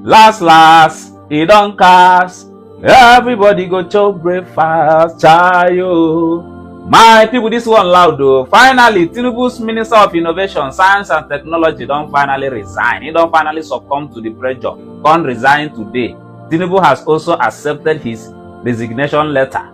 Last, he don't cast. Everybody go chop breakfast, chayo. My people, this one loud though. Finally, Tinubu's Minister of Innovation, Science and Technology don't finally resign. He don't finally succumb to the pressure. Can't resign today. Tinubu has also accepted his resignation letter.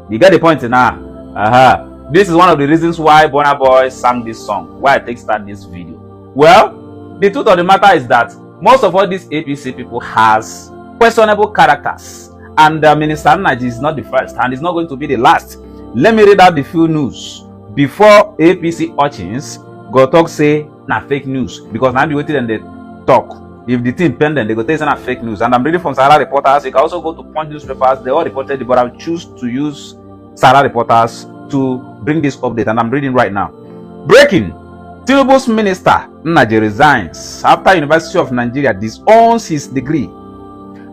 You get the point now? This is one of the reasons why Burna Boy sang this song, why I take start this video. Well, the truth of the matter is that most of all these APC people has questionable characters, and Minister Nnajin is not the first, and is not going to be the last. Let me read out the few news before APC urchins go talk say na fake news, because now be waiting and they talk. If the thing pending, they go say na fake news. And I'm reading from Sarah Reporters. You can also go to Punch newspapers. They all reported it, but I'll choose to use Sarah Reporters to bring this update, and I'm reading right now. Breaking: Tinubu's Minister Nnajin resigns after University of Nigeria disowns his degree.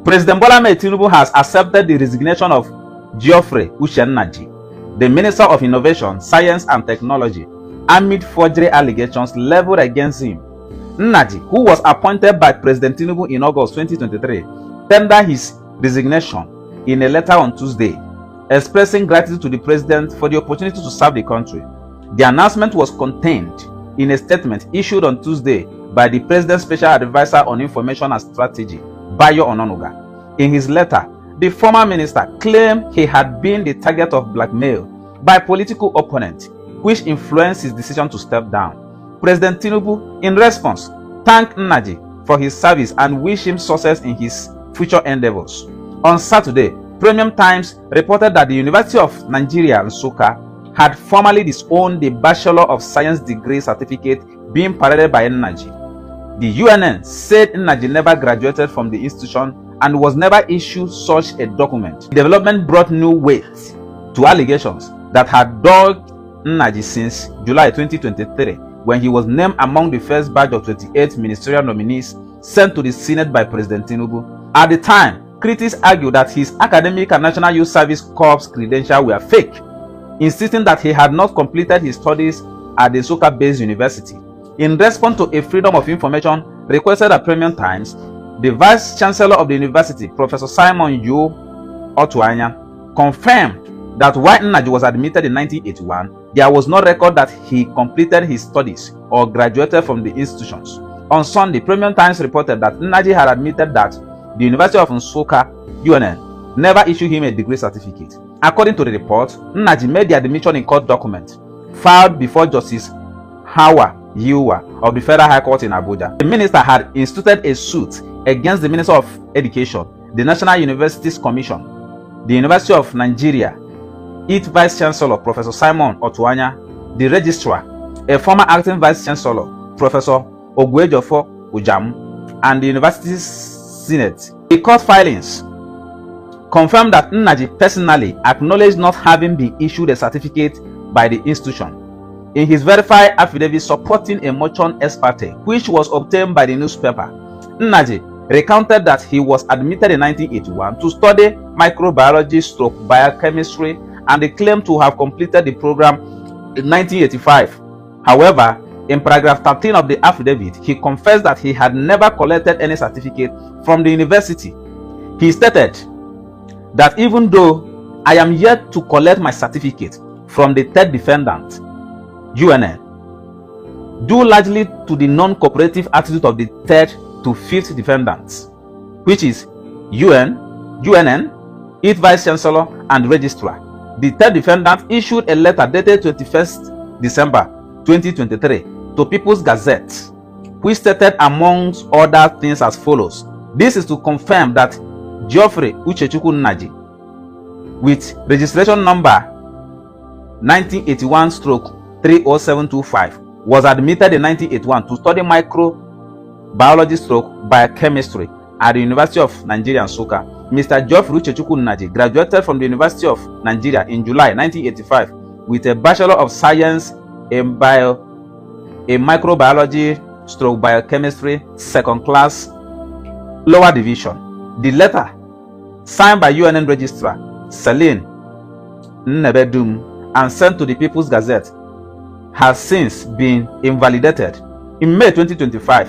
President Bola Ahmed Tinubu has accepted the resignation of Geoffrey Nnajin, the Minister of Innovation, Science and Technology, amid forgery allegations leveled against him. Nnajin, who was appointed by President Tinubu in August 2023, tendered his resignation in a letter on Tuesday, expressing gratitude to the president for the opportunity to serve the country. The announcement was contained in a statement issued on Tuesday by the president's special advisor on information and strategy, Bayo Ononuga. In his letter, the former minister claimed he had been the target of blackmail by political opponents, which influenced his decision to step down. President Tinubu, in response, thanked Nnajin for his service and wished him success in his future endeavors. On Saturday, Premium Times reported that the University of Nigeria, Nsukka, had formally disowned the Bachelor of Science degree certificate being paraded by Nnajin. The UNN said Nnajin never graduated from the institution and was never issued such a document. The development brought new weight to allegations that had dogged Nnajin since July 2023, when he was named among the first batch of 28 ministerial nominees sent to the Senate by President Tinubu. At the time, critics argued that his academic and National Youth Service Corps credentials were fake, insisting that he had not completed his studies at the Nsukka-based university. In response to a Freedom of Information requested at Premium Times, the Vice Chancellor of the university, Professor Simon Yo Otuanya, confirmed that while Nnajin was admitted in 1981, there was no record that he completed his studies or graduated from the institutions. On Sunday, Premium Times reported that Nnajin had admitted that the University of Nsukka, UNN, never issued him a degree certificate. According to the report, Nnajin made the admission in court document filed before Justice Hawa Yiwa of the Federal High Court in Abuja. The minister had instituted a suit against the Minister of Education, the National Universities Commission, the University of Nigeria, its Vice Chancellor, Professor Simon Otuanya, the Registrar, a former acting Vice Chancellor, Professor Ogwejofo Ujam, and the University's Senate. The court filings confirmed that Nnajin personally acknowledged not having been issued a certificate by the institution. In his verified affidavit supporting a motion ex parte, which was obtained by the newspaper, Nnajin recounted that he was admitted in 1981 to study microbiology / biochemistry, and he claimed to have completed the program in 1985. However, in paragraph 13 of the affidavit, he confessed that he had never collected any certificate from the university. He stated that even though I am yet to collect my certificate from the third defendant, UNN, due largely to the non-cooperative attitude of the third to fifth defendants, which is UNN, its Vice Chancellor and Registrar. The third defendant issued a letter dated 21st December 2023 to People's Gazette, which stated amongst other things as follows. This is to confirm that Geoffrey Nnajin, with registration number 1981/30725, was admitted in 1981 to study microbiology / biochemistry at the University of Nigeria, Nsukka. Mr. Geoffrey Nnajin graduated from the University of Nigeria in July 1985 with a Bachelor of Science in microbiology / biochemistry, second class, lower division. The letter, signed by UNN Registrar Celine Nnebedum and sent to the People's Gazette, has since been invalidated. In May 2025,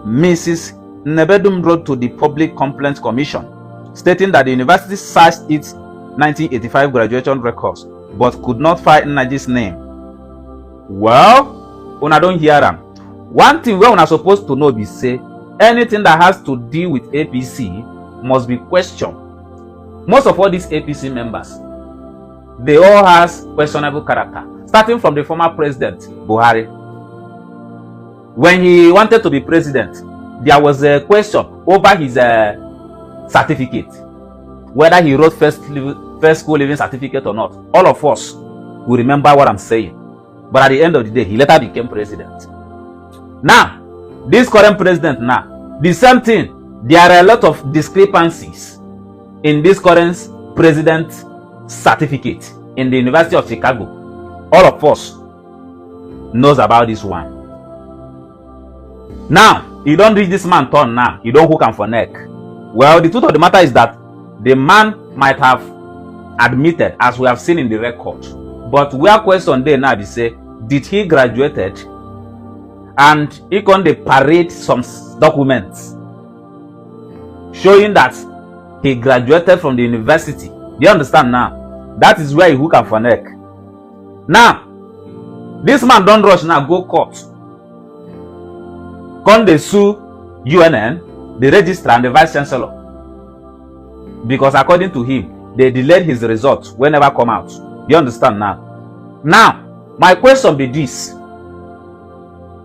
Mrs. Nnajin wrote to the Public Complaints Commission, stating that the university searched its 1985 graduation records, but could not find Nnajin's name. Well, una don't hear them. One thing we are supposed to know be say, anything that has to do with APC must be questioned. Most of all these APC members, they all has questionable character, starting from the former president, Buhari. When he wanted to be president, there was a question over his certificate, whether he wrote first school living certificate or not. All of us will remember what I'm saying. But at the end of the day, he later became president. Now, this current president now, the same thing. There are a lot of discrepancies in this current president certificate in the University of Chicago. All of us knows about this one. Now, you don't reach this man turn now. You don't hook him for neck. Well, the truth of the matter is that the man might have admitted, as we have seen in the record. But where question there now be say, did he graduated? And he can they parade some documents showing that he graduated from the university. Do you understand now? That is where he hook up for neck. Now, this man don't rush now, go court. Can they sue UNN, the registrar and the vice chancellor? Because according to him, they delayed his results whenever come out. You understand now? Now, my question be this.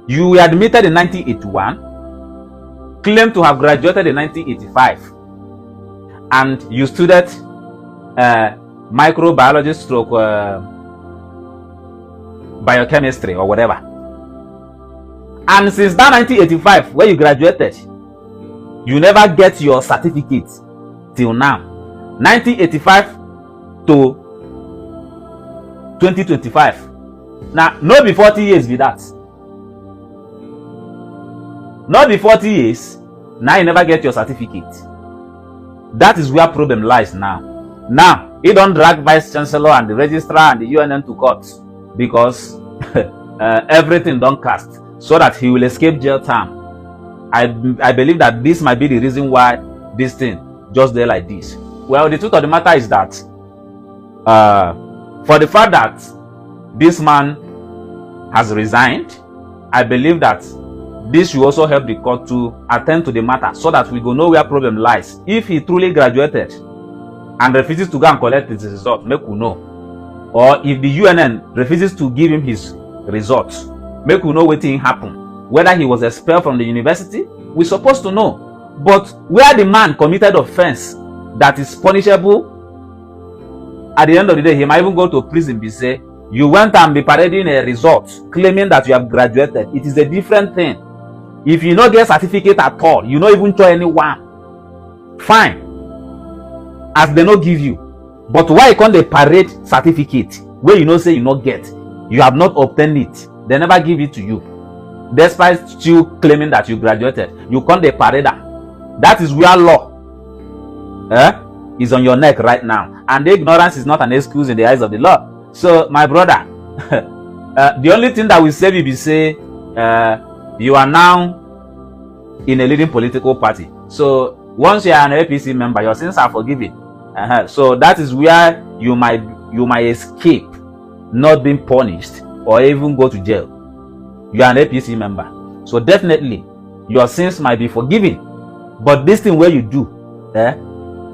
You were admitted in 1981, claimed to have graduated in 1985, and you studied microbiology stroke biochemistry or whatever. And since that 1985, where you graduated, you never get your certificate till now. 1985 to 2025. Now, not be 40 years with that. Not be 40 years, now you never get your certificate. That is where problem lies now. Now, he don't drag vice chancellor and the registrar and the UNN to court because everything don't cast so that he will escape jail time. I believe that this might be the reason why this thing just there like this. Well, the truth of the matter is that for the fact that this man has resigned, I believe that this will also help the court to attend to the matter so that we go know where problem lies. If he truly graduated and refuses to go and collect his result, make we know. Or if the UNN refuses to give him his results, make we know what thing happened. Whether he was expelled from the university, we're supposed to know. But where the man committed offense that is punishable, at the end of the day, he might even go to prison and say, you went and be parading a result, claiming that you have graduated. It is a different thing. If you don't get certificate at all, you don't even tell anyone. Fine. As they not give you. But why can't they parade certificate where you know say you not get? You have not obtained it. They never give it to you. Despite you claiming that you graduated, you can't they parade that. That is where law is on your neck right now. And the ignorance is not an excuse in the eyes of the law. So, my brother, the only thing that will save you is say you are now in a leading political party. So, once you are an APC member, your sins are forgiven. So, that is where you might escape not being punished or even go to jail. You are an APC member. So, definitely, your sins might be forgiven. But this thing where you do,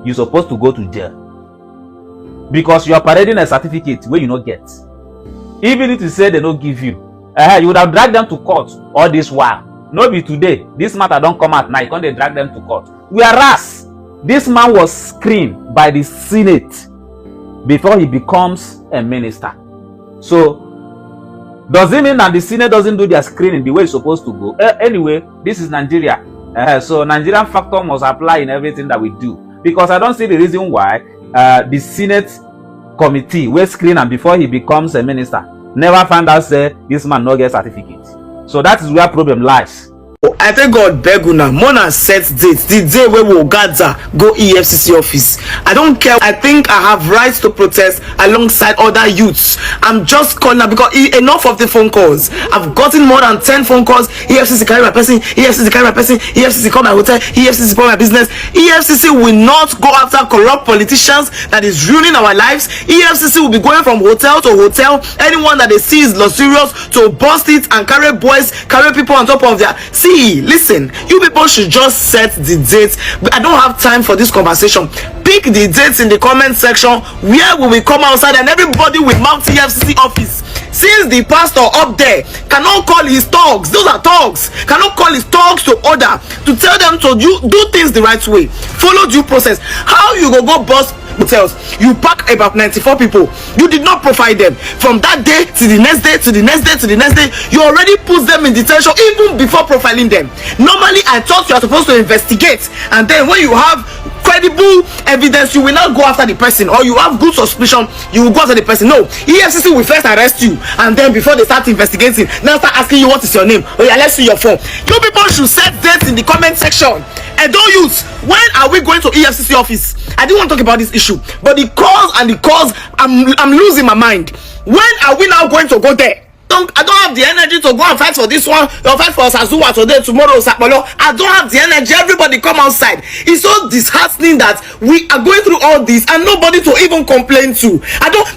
you're supposed to go to jail. Because you are parading a certificate where you not get. Even if you say they don't give you, you would have dragged them to court all this while. No be today. This matter don't come out now. You can't drag them to court. Whereas this man was screened by the Senate before he becomes a minister. So does it mean that the Senate doesn't do their screening the way it's supposed to go? Anyway, this is Nigeria. So Nigerian factor must apply in everything that we do. Because I don't see the reason why the Senate committee will screen him before he becomes a minister never found out say this man no get certificate. So that is where problem lies I thank God beg una Mona set date, the day where we will gather go EFCC office. I don't care. I think I have rights to protest alongside other youths. I'm just calling because enough of the phone calls. I've gotten more than 10 phone calls. EFCC carry my person, EFCC carry my person, EFCC call my hotel, EFCC call my business. EFCC will not go after corrupt politicians that is ruining our lives. EFCC will be going from hotel to hotel. Anyone that they see is luxurious to bust it and carry boys, carry people on top of their. See, listen, you people should just set the date. I don't have time for this conversation. Pick the dates in the comment section where we will come outside and everybody will mount EFCC office. Since the pastor up there cannot call his thugs, those are thugs, cannot call his thugs to order to tell them to do things the right way, follow due process. How you go bust hotels? You pack about 94 people, you did not profile them from that day to the next day to the next day to the next day. You already put them in detention even before profiling them. Normally I thought you are supposed to investigate, and then when you have credible evidence you will not go after the person, or you have good suspicion you will go after the person. No, EFCC will first arrest you, and then before they start investigating, now start asking you what is your name. Oh yeah, let's see your phone. You people should set dates in the comment section. And don't use, when are we going to EFCC office? I didn't want to talk about this issue, but the cause I'm losing my mind. When are we now going to go there? I don't have the energy to go and fight for this one or fight for Sazuwa today, tomorrow Sapolo. I don't have the energy. Everybody come outside. It's so disheartening that we are going through all this and nobody to even complain to.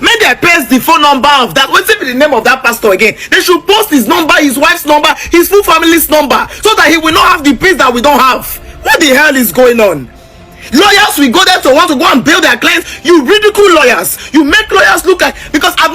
Maybe I paste the phone number of that. What's the name of that pastor again? They should post his number, his wife's number, his full family's number, so that he will not have the peace that we don't have. What the hell is going on? Lawyers will go there to want to go and bail their clients. You ridicule lawyers. You make lawyers look like, because I've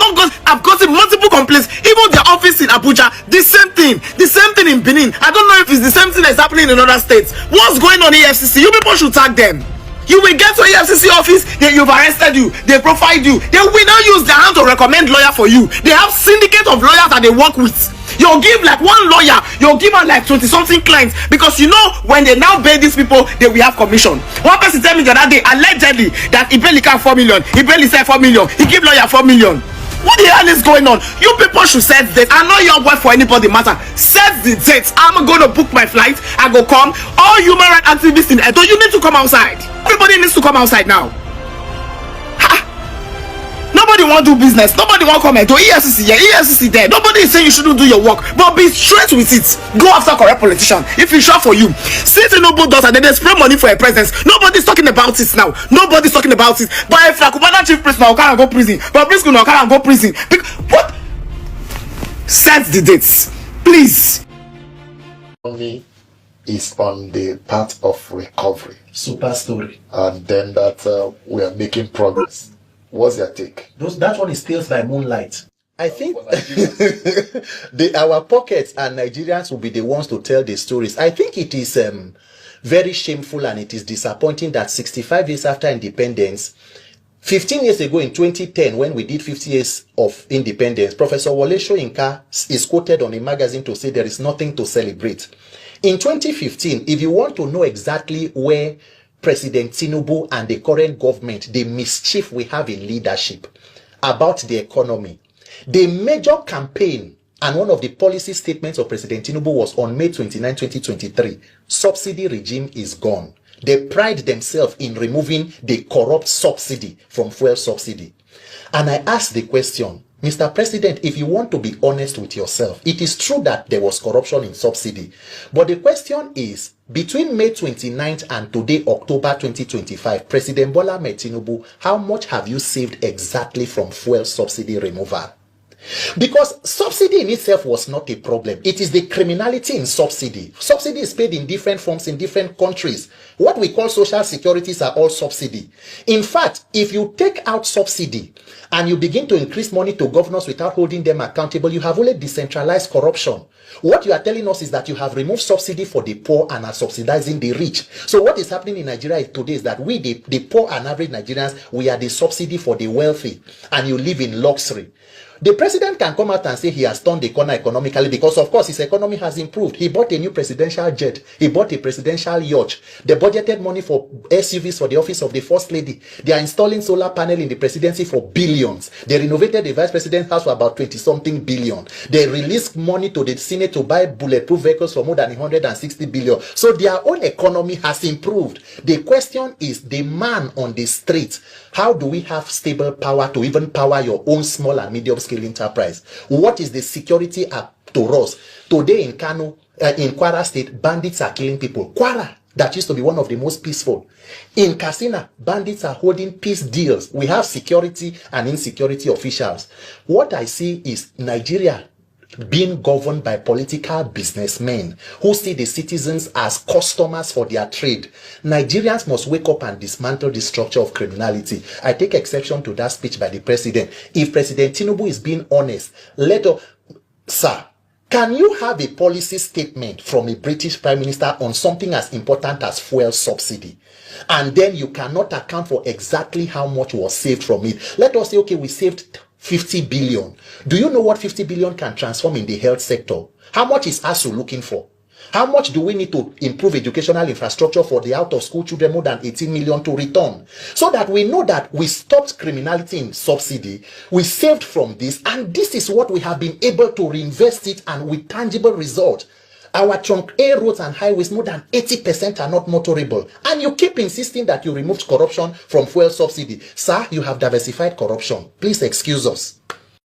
gotten multiple complaints. Even their office in Abuja, the same thing in Benin. I don't know if it's the same thing that's happening in other states. What's going on in EFCC? You people should tag them. You will get to EFCC office, they've arrested you, they profiled you. They will now use their hand to recommend lawyer for you. They have syndicate of lawyers that they work with. You'll give like one lawyer, you'll give her like 20 something clients, because you know when they now pay these people, they will have commission. One person tell me the other day, allegedly, that he barely can 4 million, he barely said 4 million, he give lawyer 4 million. What the hell is going on? You people should set dates. I know your work for anybody matter. Set the dates. I'm going to book my flight. I go come. All human rights activists in Edo, you need to come outside. Everybody needs to come outside now. Nobody want to do business. Nobody want to come to EFCC here, EFCC there. Nobody is saying you shouldn't do your work, but be straight with it. Go after corrupt politician if it's sure for you. See Tinubu does and then they spray money for a presence. Nobody's talking about it now. Nobody's talking about it. But if Nakubana chief priest now can't go prison, but priest now can't go prison. What? Set the dates, please. Only is on the path of recovery. Super story. And then that we are making progress. What's your take? That one is Tales by Moonlight. I think our pockets and Nigerians will be the ones to tell the stories. I think it is very shameful and it is disappointing that 65 years after independence, 15 years ago in 2010, when we did 50 years of independence, Professor Wole Soyinka is quoted on a magazine to say there is nothing to celebrate. In 2015, if you want to know exactly where President Tinubu and the current government, the mischief we have in leadership about the economy, the major campaign and one of the policy statements of President Tinubu was on May 29, 2023, subsidy regime is gone. They pride themselves in removing the corrupt subsidy from fuel subsidy. And I ask the question, Mr. President, if you want to be honest with yourself, it is true that there was corruption in subsidy. But the question is, between May 29th and today, October 2025, President Bola Ahmed Tinubu, how much have you saved exactly from fuel subsidy removal? Because subsidy in itself was not a problem. It is the criminality in subsidy. Subsidy is paid in different forms in different countries. What we call social securities are all subsidy. In fact, if you take out subsidy and you begin to increase money to governors without holding them accountable, you have only decentralized corruption. What you are telling us is that you have removed subsidy for the poor and are subsidizing the rich. So what is happening in Nigeria today is that we, the poor and average Nigerians, we are the subsidy for the wealthy, and you live in luxury. The president can come out and say he has turned the corner economically because, of course, his economy has improved. He bought a new presidential jet. He bought a presidential yacht. They budgeted money for SUVs for the office of the first lady. They are installing solar panel in the presidency for billions. They renovated the vice president's house for about 20-something billion. They released money to the Senate to buy bulletproof vehicles for more than 160 billion. So their own economy has improved. The question is the man on the street. How do we have stable power to even power your own small and medium scale enterprise? What is the security to us? Today in Kano, in Kwara State, bandits are killing people. Kwara, that used to be one of the most peaceful. In Katsina, bandits are holding peace deals. We have security and insecurity officials. What I see is Nigeria being governed by political businessmen who see the citizens as customers for their trade. Nigerians must wake up and dismantle the structure of criminality. I take exception to that speech by the president. If President Tinubu is being honest, sir, can you have a policy statement from a British Prime Minister on something as important as fuel subsidy? And then you cannot account for exactly how much was saved from it. Let us say, okay, we saved 50 billion. Do you know what 50 billion can transform in the health sector? How much is ASU looking for? How much do we need to improve educational infrastructure for the out-of-school children, more than 18 million to return? So that we know that we stopped criminality in subsidy, we saved from this, and this is what we have been able to reinvest it and with tangible results. Our trunk A roads and highways, more than 80% are not motorable. And you keep insisting that you removed corruption from fuel subsidy. Sir, you have diversified corruption. Please excuse us.